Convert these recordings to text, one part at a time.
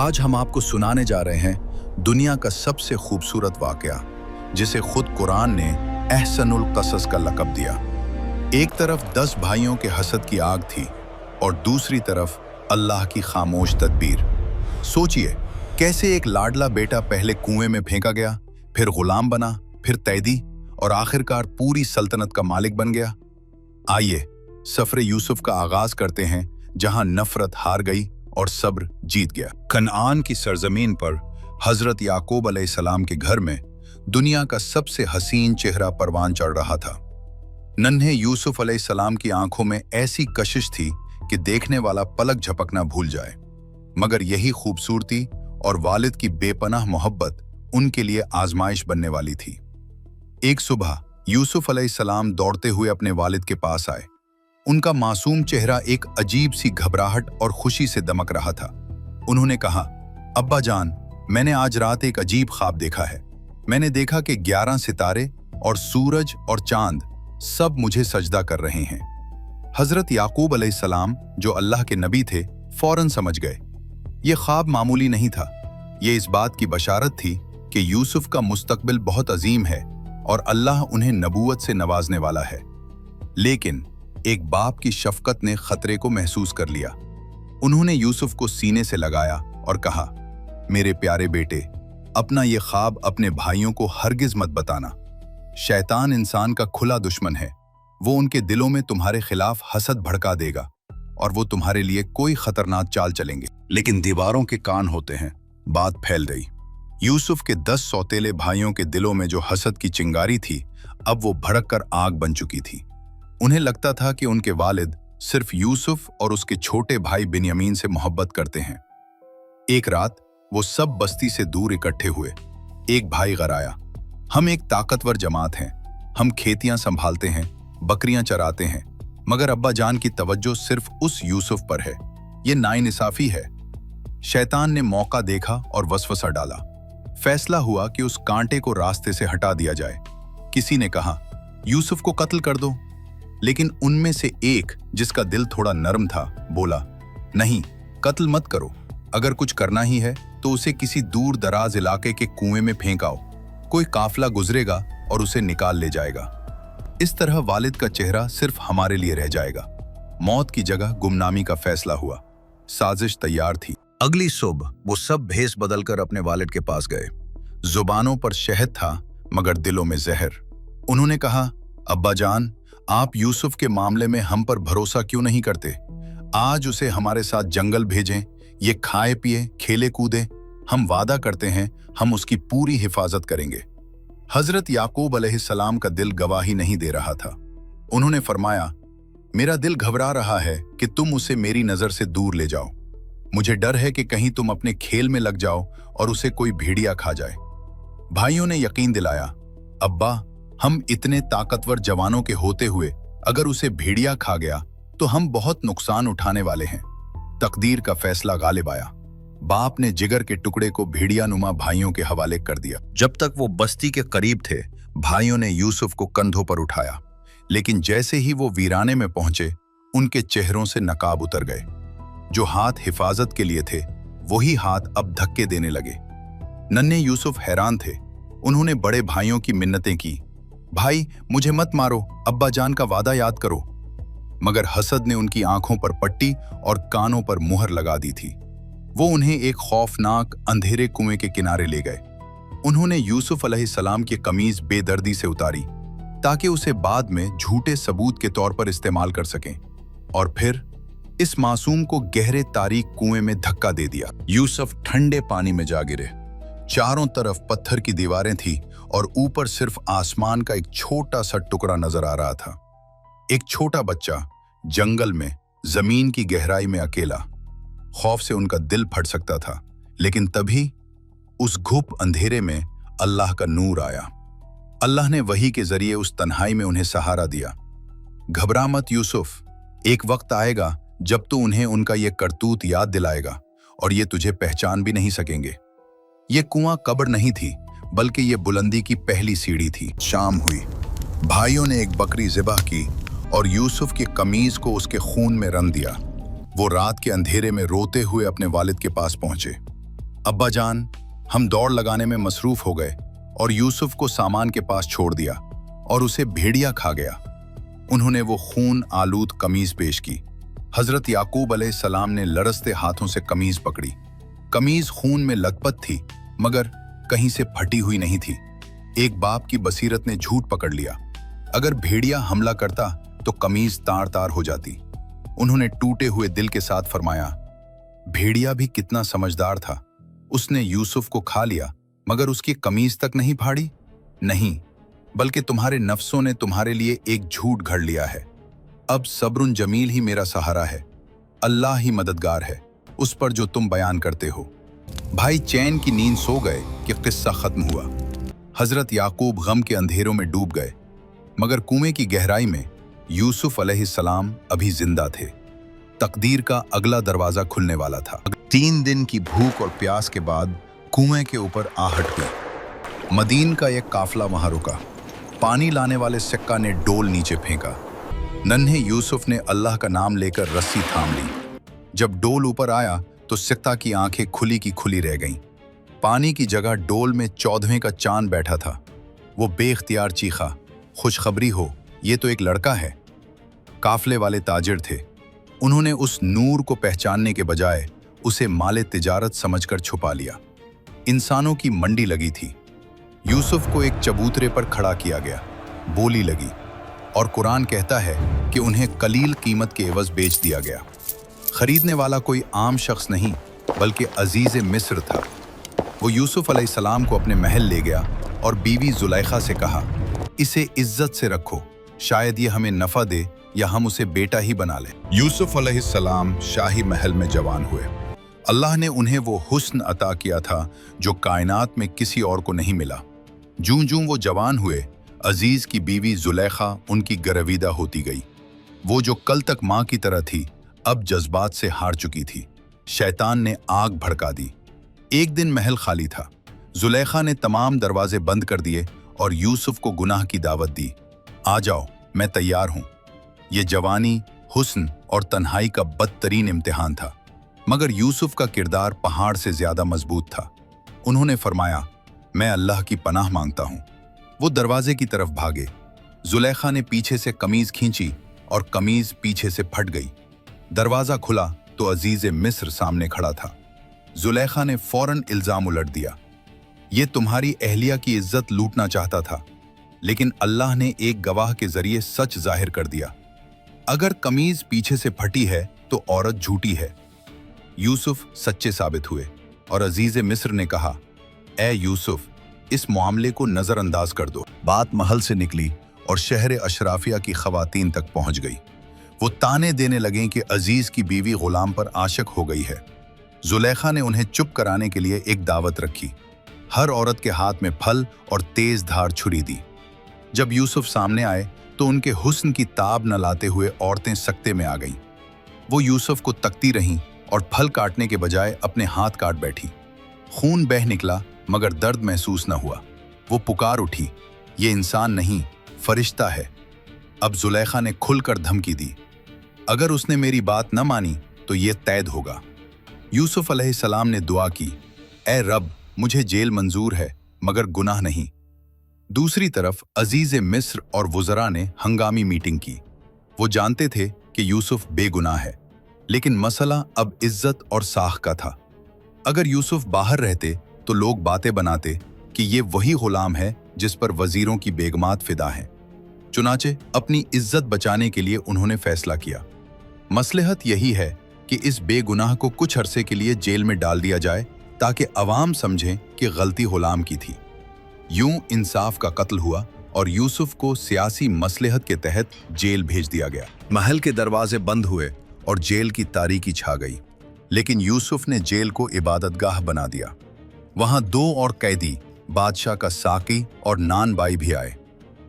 आज हम आपको सुनाने जा रहे हैं दुनिया का सबसे खूबसूरत वाकया, जिसे खुद कुरान ने अहसनुल क़सस का लक़ब दिया। एक तरफ 10 भाइयों के हसद की आग थी और दूसरी तरफ अल्लाह की खामोश तदबीर। सोचिए, कैसे एक लाडला बेटा पहले कुएं में फेंका गया, फिर गुलाम बना, फिर कैदी और आखिरकार पूरी सल्तनत का मालिक बन गया। आइए सफर यूसुफ का आगाज करते हैं, जहां नफरत हार गई और सब्र जीत गया। कनान की सरजमीन पर हजरत याकूब अलैहिस्सलाम के घर में दुनिया का सबसे हसीन चेहरा परवान चढ़ रहा था। नन्हे यूसुफ अलैहिस्सलाम की आंखों में ऐसी कशिश थी कि देखने वाला पलक झपकना भूल जाए, मगर यही खूबसूरती और वालिद की बेपनाह मोहब्बत उनके लिए आजमाइश बनने वाली थी। एक सुबह यूसुफ अलैहिस्सलाम दौड़ते हुए अपने वालिद के पास आए। उनका मासूम चेहरा एक अजीब सी घबराहट और खुशी से दमक रहा था। उन्होंने कहा, अब्बा जान, मैंने आज रात एक अजीब ख्वाब देखा है। मैंने देखा कि 11 सितारे और सूरज और चांद सब मुझे सजदा कर रहे हैं। हजरत याकूब अलैहिस्सलाम, जो अल्लाह के नबी थे, फौरन समझ गए ये ख्वाब मामूली नहीं था। ये इस बात की बशारत थी कि यूसुफ का मुस्तकबिल बहुत अजीम है और अल्लाह उन्हें नबूवत से नवाजने वाला है। लेकिन एक बाप की शफकत ने खतरे को महसूस कर लिया। उन्होंने यूसुफ को सीने से लगाया और कहा, मेरे प्यारे बेटे, अपना ये ख्वाब अपने भाइयों को हरगिज मत बताना। शैतान इंसान का खुला दुश्मन है। वो उनके दिलों में तुम्हारे खिलाफ हसद भड़का देगा और वो तुम्हारे लिए कोई खतरनाक चाल चलेंगे। लेकिन दीवारों के कान होते हैं, बात फैल गई। यूसुफ के 10 सौतेले भाइयों के दिलों में जो हसद की चिंगारी थी, अब वो भड़क कर आग बन चुकी थी। उन्हें लगता था कि उनके वालिद सिर्फ यूसुफ और उसके छोटे भाई बिन्यामीन से मोहब्बत करते हैं। एक रात वो सब बस्ती से दूर इकट्ठे हुए। एक भाई गराया, हम एक ताकतवर जमात हैं, हम खेतियां संभालते हैं, बकरियां चराते हैं, मगर अब्बा जान की तवज्जो सिर्फ उस यूसुफ पर है। ये नाइंसाफी है। शैतान ने मौका देखा और वसवसा डाला। फैसला हुआ कि उस कांटे को रास्ते से हटा दिया जाए। किसी ने कहा, यूसुफ को कत्ल कर दो, लेकिन उनमें से एक, जिसका दिल थोड़ा नरम था, बोला, नहीं, कत्ल मत करो। अगर कुछ करना ही है तो उसे किसी दूर दराज इलाके के कुएं में फेंक आओ। कोई काफिला गुजरेगा और उसे निकाल ले जाएगा। इस तरह वालिद का चेहरा सिर्फ हमारे लिए रह जाएगा। मौत की जगह गुमनामी का फैसला हुआ। साजिश तैयार थी। अगली सुबह वो सब भेस बदलकर अपने वालिद के पास गए। जुबानों पर शहद था, मगर दिलों में जहर। उन्होंने कहा, अब्बा जान, आप यूसुफ के मामले में हम पर भरोसा क्यों नहीं करते? आज उसे हमारे साथ जंगल भेजें, ये खाए पिए खेले कूदे। हम वादा करते हैं हम उसकी पूरी हिफाजत करेंगे। हजरत याकूब अलैहिस्सलाम का दिल गवाही नहीं दे रहा था। उन्होंने फरमाया, मेरा दिल घबरा रहा है कि तुम उसे मेरी नजर से दूर ले जाओ। मुझे डर है कि कहीं तुम अपने खेल में लग जाओ और उसे कोई भेड़िया खा जाए। भाइयों ने यकीन दिलाया, अब्बा, हम इतने ताकतवर जवानों के होते हुए अगर उसे भेड़िया खा गया तो हम बहुत नुकसान उठाने वाले हैं। तकदीर का फैसला गालिब आया। बाप ने जिगर के टुकड़े को भेड़िया नुमा भाइयों के हवाले कर दिया। जब तक वो बस्ती के करीब थे, भाइयों ने यूसुफ को कंधों पर उठाया, लेकिन जैसे ही वो वीराने में पहुंचे, उनके चेहरों से नकाब उतर गए। जो हाथ हिफाजत के लिए थे, वही हाथ अब धक्के देने लगे। नन्हे यूसुफ हैरान थे। उन्होंने बड़े भाइयों की मिन्नतें की, भाई, मुझे मत मारो, अब्बा जान का वादा याद करो। मगर हसद ने उनकी आंखों पर पट्टी और कानों पर मुहर लगा दी थी। वो उन्हें एक खौफनाक अंधेरे कुएं के किनारे ले गए। उन्होंने यूसुफ अलैहिस्सलाम की कमीज बेदर्दी से उतारी ताकि उसे बाद में झूठे सबूत के तौर पर इस्तेमाल कर सकें, और फिर इस मासूम को गहरे तारीक कुएं में धक्का दे दिया। यूसुफ ठंडे पानी में जा गिरे। चारों तरफ पत्थर की दीवारें थी और ऊपर सिर्फ आसमान का एक छोटा सा टुकड़ा नजर आ रहा था। एक छोटा बच्चा जंगल में जमीन की गहराई में अकेला। खौफ से उनका दिल फट सकता था, लेकिन तभी उस घुप अंधेरे में अल्लाह का नूर आया। अल्लाह ने वही के जरिए उस तन्हाई में उन्हें सहारा दिया। घबरा मत यूसुफ, एक वक्त आएगा जब तू उन्हें उनका ये करतूत याद दिलाएगा और ये तुझे पहचान भी नहीं सकेंगे। ये कुआं कब्र नहीं थी, बल्कि ये बुलंदी की पहली सीढ़ी थी। शाम हुई। भाइयों ने एक बकरी ज़िबह की और यूसुफ की कमीज को उसके खून में रंग दिया। वो रात के अंधेरे में रोते हुए अपने वालिद के पास पहुंचे। अब्बा जान, हम दौड़ लगाने में मसरूफ हो गए और यूसुफ को सामान के पास छोड़ दिया और उसे भेड़िया खा गया। उन्होंने वो खून आलूद कमीज पेश की। हजरत याकूब अलैहिस्सलाम ने लरसते हाथों से कमीज पकड़ी। कमीज खून में लथपथ थी, मगर कहीं से फटी हुई नहीं थी। एक बाप की बसीरत ने झूठ पकड़ लिया। अगर भेड़िया हमला करता तो कमीज तार तार हो जाती। उन्होंने टूटे हुए दिल के साथ फरमाया, भेड़िया भी कितना समझदार था, उसने यूसुफ को खा लिया मगर उसकी कमीज तक नहीं फाड़ी। नहीं, बल्कि तुम्हारे नफ्सों ने तुम्हारे लिए एक झूठ घड़ लिया है। अब सब्रुन जमील ही मेरा सहारा है, अल्लाह ही मददगार है उस पर जो तुम बयान करते हो। भाई चैन की नींद सो गए कि किस्सा खत्म हुआ। हजरत याकूब गम के अंधेरों में डूब गए, मगर कुएं की गहराई में यूसुफ अलैहिस्सलाम अभी जिंदा थे। तकदीर का अगला दरवाजा खुलने वाला था। 3 दिन की भूख और प्यास के बाद कुएं के ऊपर आहट हुई। मदीन का एक काफला वहां रुका। पानी लाने वाले सिक्का ने डोल नीचे फेंका। नन्हे यूसुफ ने अल्लाह का नाम लेकर रस्सी थाम ली। जब डोल ऊपर आया तो सिक्का की आंखें खुली की खुली रह गईं। पानी की जगह डोल में 14वें का चांद बैठा था। वो बेख्तियार चीखा, खुशखबरी हो, ये तो एक लड़का है। काफले वाले ताजिर थे। उन्होंने उस नूर को पहचानने के बजाय उसे माले तिजारत समझकर छुपा लिया। इंसानों की मंडी लगी थी। यूसुफ को एक चबूतरे पर खड़ा किया गया। बोली लगी और कुरान कहता है कि उन्हें कलील कीमत के एवज बेच दिया गया। खरीदने वाला कोई आम शख्स नहीं, बल्कि अजीज मिस्र था। वो यूसुफ अलैहिस्सलाम को अपने महल ले गया और बीवी जुलैखा से कहा, इसे इज्जत से रखो, शायद ये हमें नफा दे या हम उसे बेटा ही बना लें। यूसुफ अलैहिस्सलाम शाही महल में जवान हुए। अल्लाह ने उन्हें वो हुस्न अता किया था जो कायनात में किसी और को नहीं मिला। जूं जूं वो जवान हुए, अजीज की बीवी जुलैखा उनकी गरविदा होती गई। वो जो कल तक माँ की तरह थी, अब जज्बात से हार चुकी थी। शैतान ने आग भड़का दी। एक दिन महल खाली था। जुलैखा ने तमाम दरवाजे बंद कर दिए और यूसुफ को गुनाह की दावत दी। आ जाओ, मैं तैयार हूं। ये जवानी, हुस्न और तन्हाई का बदतरीन इम्तिहान था, मगर यूसुफ का किरदार पहाड़ से ज्यादा मजबूत था। उन्होंने फरमाया, मैं अल्लाह की पनाह मांगता हूं। वो दरवाजे की तरफ भागे। जुलैखा ने पीछे से कमीज खींची और कमीज पीछे से फट गई। दरवाजा खुला तो अजीज मिस्र सामने खड़ा था। जुलैखा ने फौरन इल्जाम उलट दिया, ये तुम्हारी अहलिया की इज्जत लूटना चाहता था, लेकिन अल्लाह ने एक गवाह के जरिए सच जाहिर कर दिया। अगर कमीज पीछे से फटी है तो औरत झूठी है। यूसुफ सच्चे साबित हुए और अजीज मिस्र ने कहा, ए यूसुफ, इस मामले को नजरअंदाज कर दो। बात महल से निकली और शहर अशराफिया की खवातीन तक पहुंच गई। वो ताने देने लगे कि अजीज की बीवी गुलाम पर आशिक हो गई है। जुलैखा ने उन्हें चुप कराने के लिए एक दावत रखी। हर औरत के हाथ में फल और तेज धार छुरी दी। जब यूसुफ सामने आए तो उनके हुस्न की ताब न लाते हुए औरतें सकते में आ गईं। वो यूसुफ को तकती रहीं और फल काटने के बजाय अपने हाथ काट बैठी। खून बह निकला मगर दर्द महसूस न हुआ। वो पुकार उठी, ये इंसान नहीं, फरिश्ता है। अब जुलैखा ने खुलकर धमकी दी, अगर उसने मेरी बात न मानी तो ये तैद होगा। यूसुफ अलैहिस्सलाम ने दुआ की, ए रब, मुझे जेल मंजूर है मगर गुनाह नहीं। दूसरी तरफ अजीज मिस्र और वुज़रा ने हंगामी मीटिंग की। वो जानते थे कि यूसुफ बेगुनाह है, लेकिन मसला अब इज्जत और साख का था। अगर यूसुफ बाहर रहते तो लोग बातें बनाते कि ये वही गुलाम है जिस पर वजीरों की बेगमात फिदा हैं। चुनाचे अपनी इज्जत बचाने के लिए उन्होंने फैसला किया, मसलहत यही है कि इस बेगुनाह को कुछ अरसे के लिए जेल में डाल दिया जाए ताकि अवाम समझें कि गलती गुलाम की थी। यूं इंसाफ का कत्ल हुआ और यूसुफ को सियासी मसलहत के तहत जेल भेज दिया गया। महल के दरवाजे बंद हुए और जेल की तारीकी छा गई, लेकिन यूसुफ ने जेल को इबादतगाह बना दिया। वहां 2 और कैदी, बादशाह का साकी और नान बाई भी आए।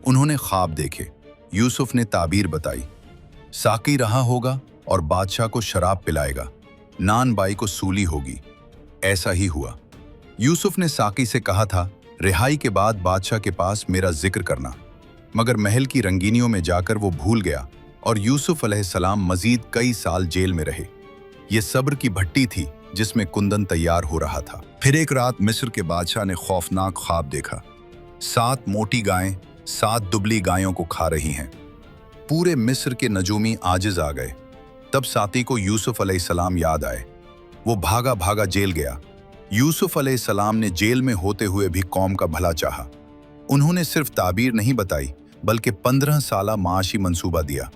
उन्होंने ख्वाब देखे। यूसुफ ने ताबीर बताई, साकी रहा होगा और बादशाह को शराब पिलाएगा, नान बाई को सूली होगी। ऐसा ही हुआ। यूसुफ ने साकी से कहा था, रिहाई के बाद बादशाह के पास मेरा जिक्र करना, मगर महल की रंगीनियों में जाकर वो भूल गया और यूसुफ अलैहिस्सलाम मजीद कई साल जेल में रहे। ये सब्र की भट्टी थी जिसमें कुंदन तैयार हो रहा था। फिर एक रात मिस्र के बादशाह ने खौफनाक ख्वाब देखा। 7 मोटी गायें 7 दुबली गायों को खा रही हैं। पूरे मिस्र के नजूमी आजिज आ गए। तब साथी को यूसुफ अलैहिस्सलाम याद आए। वो भागा भागा जेल गया। यूसुफ अलैहिस्सलाम ने जेल में होते हुए भी कौम का भला चाहा। उन्होंने सिर्फ ताबीर नहीं बताई बल्कि 15 साला माशी मंसूबा दिया।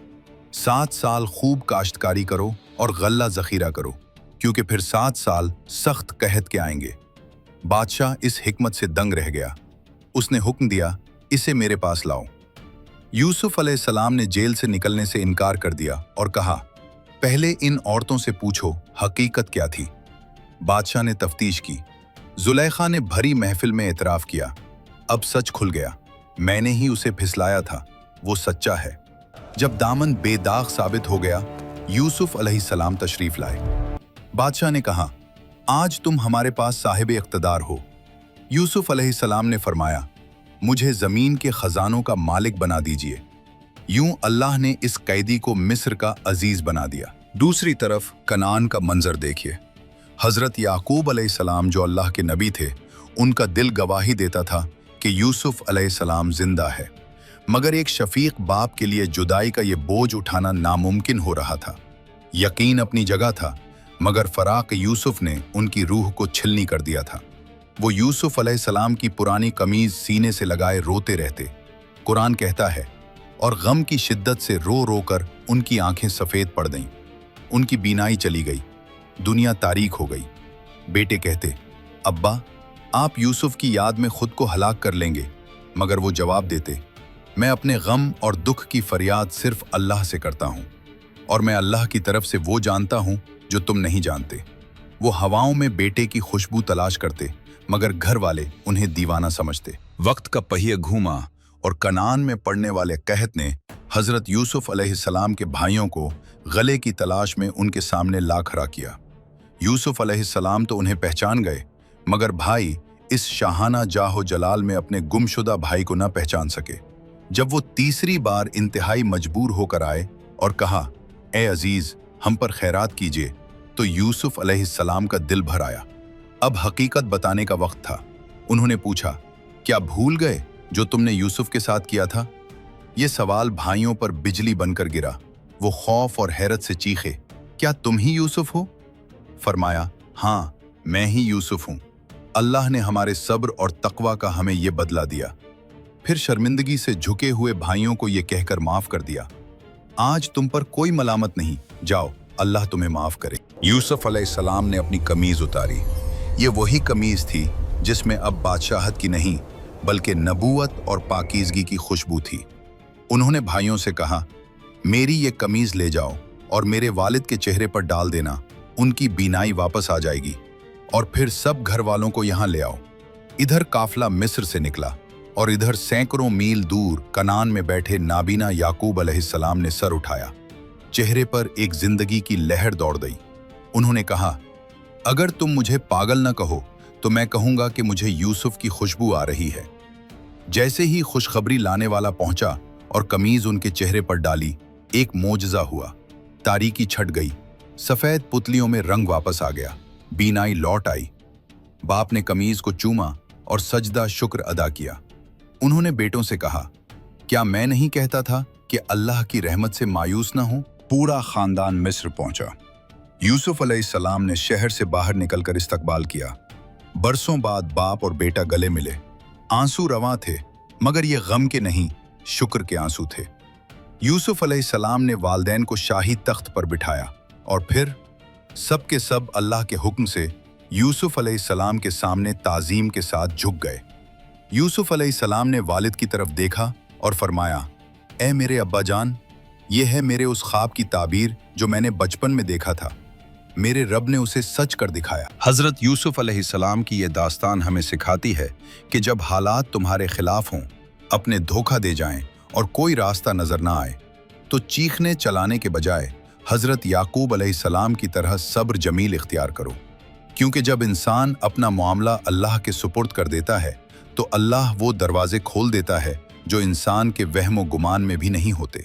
7 साल खूब काश्तकारी करो और गल्ला जखीरा करो, क्योंकि फिर 7 साल सख्त कहत के आएंगे। बादशाह इस हिकमत से दंग रह गया। उसने हुक्म दिया, इसे मेरे पास लाओ। यूसुफ अलैहिस्सलाम ने जेल से निकलने से इनकार कर दिया और कहा, पहले इन औरतों से पूछो हकीकत क्या थी। बादशाह ने तफ्तीश की। जुलेखा ने भरी महफिल में एतराफ किया, अब सच खुल गया, मैंने ही उसे फिसलाया था, वो सच्चा है। जब दामन बेदाग साबित हो गया, यूसुफ अलैहिस्सलाम तशरीफ लाए। बादशाह ने कहा, आज तुम हमारे पास साहिब इख्तदार हो। यूसुफ अलैहिस्सलाम ने फरमाया, मुझे जमीन के खजानों का मालिक बना दीजिए। यूं अल्लाह ने इस कैदी को मिस्र का अजीज बना दिया। दूसरी तरफ कनान का मंजर देखिए। हजरत याकूब अलैहिस्सलाम जो अल्लाह के नबी थे, उनका दिल गवाही देता था कि यूसुफ अलैहिस्सलाम जिंदा है, मगर एक शफीक बाप के लिए जुदाई का ये बोझ उठाना नामुमकिन हो रहा था। यकीन अपनी जगह था, मगर फराक यूसुफ ने उनकी रूह को छिलनी कर दिया था। वो यूसुफ अलैहिस्सलाम की पुरानी कमीज सीने से लगाए रोते रहते। कुरान कहता है, और गम की शिद्दत से रो रो कर उनकी आंखें सफ़ेद पड़ गईं, उनकी बीनाई चली गई, दुनिया तारीक हो गई। बेटे कहते, अब्बा आप यूसुफ की याद में खुद को हलाक कर लेंगे, मगर वो जवाब देते, मैं अपने गम और दुख की फरियाद सिर्फ अल्लाह से करता हूँ, और मैं अल्लाह की तरफ से वो जानता हूँ जो तुम नहीं जानते। वो हवाओं में बेटे की खुशबू तलाश करते, मगर घर वाले उन्हें दीवाना समझते। वक्त का पहिया घूमा और कनान में पड़ने वाले कहत ने हजरत यूसुफ अलैहिस्सलाम के भाइयों को गले की तलाश में उनके सामने ला खड़ा किया। यूसुफ अलैहिस्सलाम तो उन्हें पहचान गए, मगर भाई इस शाहाना जाहो जलाल में अपने गुमशुदा भाई को न पहचान सके। जब वो तीसरी बार इंतहाई मजबूर होकर आए और कहा, ए अजीज हम पर खैरात कीजिए, तो यूसुफ अलैहिस्सलाम का दिल भर आया। अब हकीकत बताने का वक्त था। उन्होंने पूछा, क्या भूल गए जो तुमने यूसुफ के साथ किया था? ये सवाल भाइयों पर बिजली बनकर गिरा। वो खौफ और हैरत से चीखे, क्या तुम ही यूसुफ हो? फरमाया, हाँ मैं ही यूसुफ हूँ। अल्लाह ने हमारे सब्र और तकवा का हमें ये बदला दिया। फिर शर्मिंदगी से झुके हुए भाइयों को ये कहकर माफ कर दिया, आज तुम पर कोई मलामत नहीं, जाओ अल्लाह तुम्हें माफ करे। यूसुफ अलैहिस्सलाम ने अपनी कमीज उतारी। ये वही कमीज थी जिसमें अब बादशाहत की नहीं बल्कि नबूवत और पाकीज़गी की खुशबू थी। उन्होंने भाइयों से कहा, मेरी ये कमीज ले जाओ और मेरे वालिद के चेहरे पर डाल देना, उनकी बीनाई वापस आ जाएगी, और फिर सब घर वालों को यहाँ ले आओ। इधर काफिला मिस्र से निकला और इधर सैकड़ों मील दूर कनान में बैठे नाबीना याकूब अलैहिस्सलाम ने सर उठाया। चेहरे पर एक जिंदगी की लहर दौड़ गई। उन्होंने कहा, अगर तुम मुझे पागल न कहो तो मैं कहूंगा कि मुझे यूसुफ की खुशबू आ रही है। जैसे ही खुशखबरी लाने वाला पहुंचा और कमीज उनके चेहरे पर डाली, एक मोजज़ा हुआ। तारीकी छट गई, सफेद पुतलियों में रंग वापस आ गया, बीनाई लौट आई। बाप ने कमीज को चूमा और सजदा शुक्र अदा किया। उन्होंने बेटों से कहा, क्या मैं नहीं कहता था कि अल्लाह की रहमत से मायूस न हो? पूरा खानदान मिस्र पहुंचा। यूसुफ अलैहिस्सलाम ने शहर से बाहर निकलकर इस्तकबाल किया। बरसों बाद बाप और बेटा गले मिले। आंसू रवां थे, मगर ये गम के नहीं, शुक्र के आंसू थे। यूसुफ अलैहिस्सलाम ने वालिदैन को शाही तख्त पर बिठाया और फिर सब के सब अल्लाह के हुक्म से यूसुफ अलैहिस्सलाम के सामने ताज़ीम के साथ झुक गए। यूसुफ अलैहिस्सलाम ने वालिद की तरफ देखा और फरमाया, ए मेरे अब्बा जान, ये है मेरे उस ख्वाब की ताबीर जो मैंने बचपन में देखा था। मेरे रब ने उसे सच कर दिखाया। हजरत यूसुफ अलैहिस्सलाम की ये दास्तान हमें सिखाती है कि जब हालात तुम्हारे खिलाफ हों, अपने धोखा दे जाएं और कोई रास्ता नजर ना आए, तो चीखने चलाने के बजाय हजरत याकूब अलैहिस्सलाम की तरह सब्र जमील इख्तियार करो, क्योंकि जब इंसान अपना मामला अल्लाह के सुपुर्द कर देता है तो अल्लाह वो दरवाजे खोल देता है जो इंसान के वहम व गुमान में भी नहीं होते।